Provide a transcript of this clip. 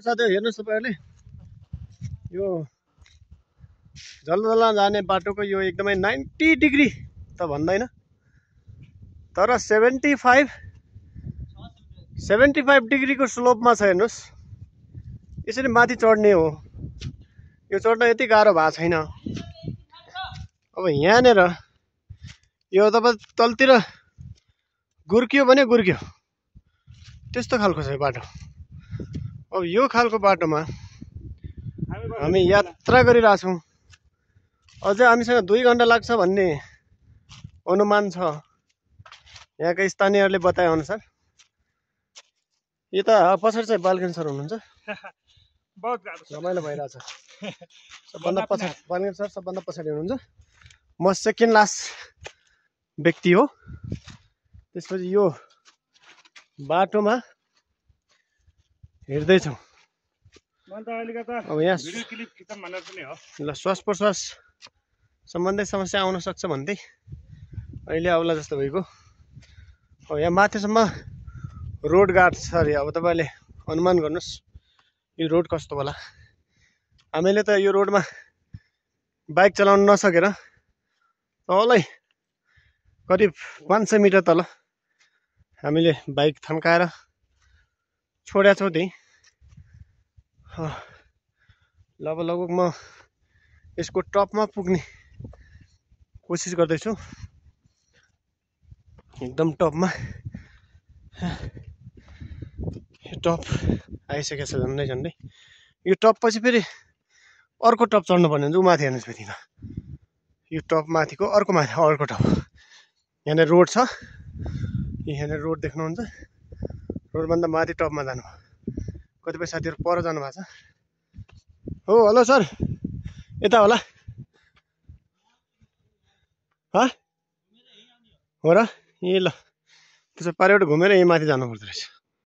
साथै हेर्नुहोस् तपाईहरुले यो जलदला जाने बाटोको यो एकदमै 90 डिग्री त भन्दैन तर 75 डिग्रीको स्लोपमा छ हेर्नुहोस्। यसरी माथि चढ्ने हो। यो चढ्न यति गाह्रो भएको छैन। अब यहाँनेर यो तपाईँ तलतिर गुर्कियो भने गुर्कियो त्यस्तो खालको छ यो बाटो। अब यो खालको बाटोमा हामी यात्रा गरिरहेछौँ। अझै हामीसँग 2 घण्टा लाग्छ भन्ने अनुमान छ यहाँका स्थानीयहरूले बताए अनुसार। यता पछाडि चाहिँ बालकेन सर हुनुहुन्छ। बहुत गाह्रो रमाइलो भइरहेछ। सबभन्दा पछाडि बालकेन सर सबभन्दा पछाडि हुनुहुन्छ। म सेकेन्ड लास्ट व्यक्ति हो। त्यसपछि यो बाटोमा हिँड्दैछौँ। अब यहाँ ल श्वास प्रश्वास सम्बन्धी समस्या आउन सक्छ भन्दै अहिले आउला जस्तो भएको। अब यहाँ माथिसम्म रोड गार्ड छ अरे। अब तपाईँले अनुमान गर्नुहोस् यो रोड कस्तो होला। हामीले त यो रोडमा बाइक चलाउन नसकेर तलै करिब 500 मिटर तल हामीले बाइक थन्काएर छोडेका छौँ त्यही। लगभग म यसको टपमा पुग्ने कोसिस गर्दैछु। एकदम टपमा टप आइसकेछ झन्डै। यो टप पछि फेरि अर्को टप चढ्नु पर्ने हुन्छ। उ माथि हेर्नुहोस् फेरि यो टप माथिको अर्को टप। यहाँनिर रोड छ। यहाँनिर रोड देख्नुहुन्छ। रोडभन्दा माथि टपमा जानु। कतिपय साथीहरू पर जानु भएको छ। हो हेलो सर यता होला हो र ए ल त्यसो पारिबाट घुमेर यही माथि जानुपर्दो रहेछ।